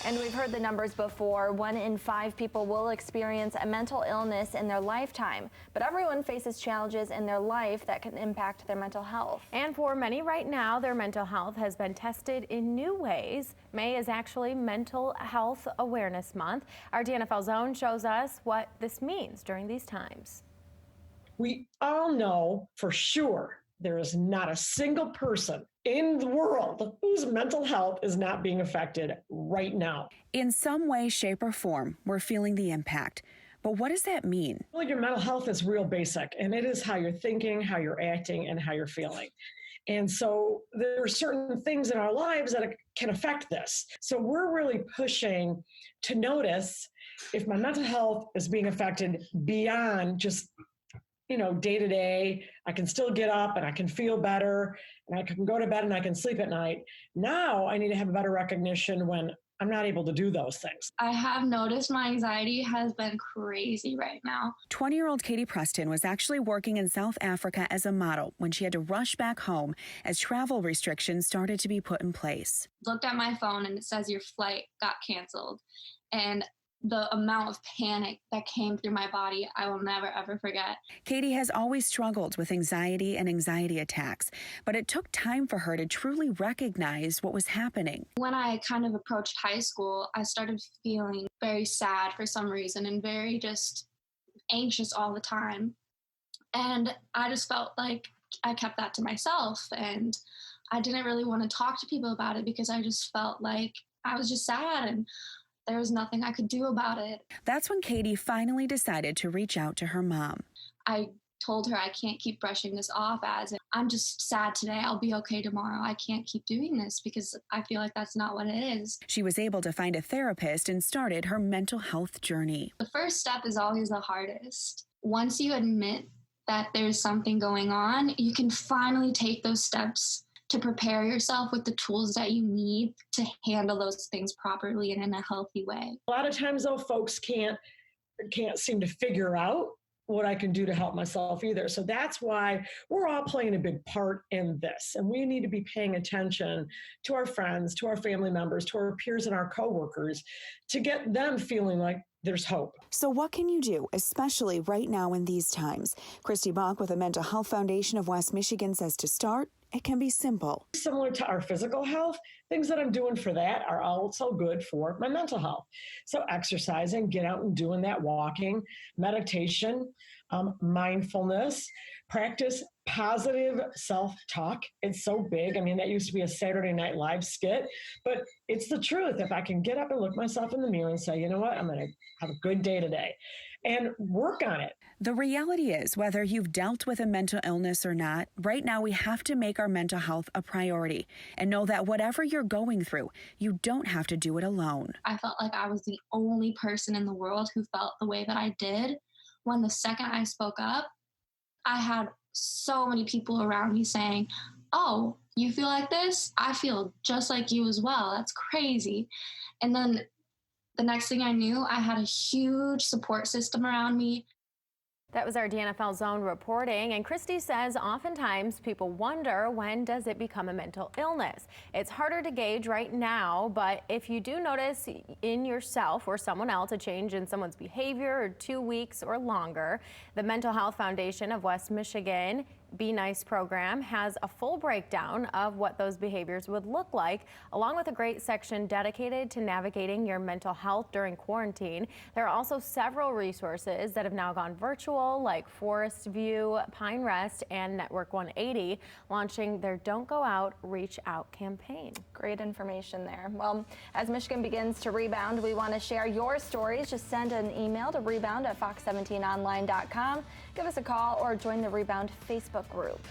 And we've heard the numbers before. 1 in 5 people will experience a mental illness in their lifetime. But everyone faces challenges in their life that can impact their mental health. And for many right now, their mental health has been tested in new ways. May is actually Mental Health Awareness Month. Our DNFL Zone shows us what this means during these times. We all know for sure there is not a single person in the world whose mental health is not being affected right now. In some way, shape, or form, we're feeling the impact. But what does that mean? Well, your mental health is real basic, and it is how you're thinking, how you're acting, and how you're feeling. And so there are certain things in our lives that can affect this. So we're really pushing to notice if my mental health is being affected beyond just day to day. I can still get up and I can feel better and I can go to bed and I can sleep at night. Now I need to have a better recognition when I'm not able to do those things. I have noticed my anxiety has been crazy right now. 20-year-old Katie Preston was actually working in South Africa as a model when she had to rush back home as travel restrictions started to be put in place. Looked at my phone and it says your flight got canceled. And the amount of panic that came through my body, I will never, ever forget. Katie has always struggled with anxiety and anxiety attacks, but it took time for her to truly recognize what was happening. When I kind of approached high school, I started feeling very sad for some reason and very just anxious all the time. And I just felt like I kept that to myself, and I didn't really want to talk to people about it because I just felt like I was just sad and there was nothing I could do about it. That's when Katie finally decided to reach out to her mom. I told her I can't keep brushing this off as I'm just sad today. I'll be okay tomorrow. I can't keep doing this because I feel like that's not what it is. She was able to find a therapist and started her mental health journey. The first step is always the hardest. Once you admit that there's something going on, you can finally take those steps to prepare yourself with the tools that you need to handle those things properly and in a healthy way. A lot of times, though, folks can't seem to figure out what I can do to help myself either. So that's why we're all playing a big part in this. And we need to be paying attention to our friends, to our family members, to our peers and our coworkers to get them feeling like there's hope. So what can you do, especially right now in these times? Christy Bach with the Mental Health Foundation of West Michigan says to start, it can be simple. Similar to our physical health, things that I'm doing for that are also good for my mental health. So exercising, get out and doing that, walking, meditation, mindfulness, practice positive self-talk. It's so big. I mean, that used to be a Saturday Night Live skit, but it's the truth. If I can get up and look myself in the mirror and say, you know what, I'm going to have a good day today and work on it. The reality is, whether you've dealt with a mental illness or not, right now we have to make our mental health a priority and know that whatever you're going through, you don't have to do it alone. I felt like I was the only person in the world who felt the way that I did. When the second I spoke up, I had so many people around me saying, oh, you feel like this? I feel just like you as well. That's crazy. And then the next thing I knew, I had a huge support system around me. That was our DNFL Zone reporting, and Christy says oftentimes people wonder, when does it become a mental illness? It's harder to gauge right now, but if you do notice in yourself or someone else a change in someone's behavior or 2 weeks or longer, the Mental Health Foundation of West Michigan Be Nice program has a full breakdown of what those behaviors would look like, along with a great section dedicated to navigating your mental health during quarantine. There are also several resources that have now gone virtual, like Forest View, Pine Rest, and Network 180, launching their Don't Go Out, Reach Out campaign. Great information there. Well, as Michigan begins to rebound, we want to share your stories. Just send an email to rebound@fox17online.com. Give us a call or join the Rebound Facebook group.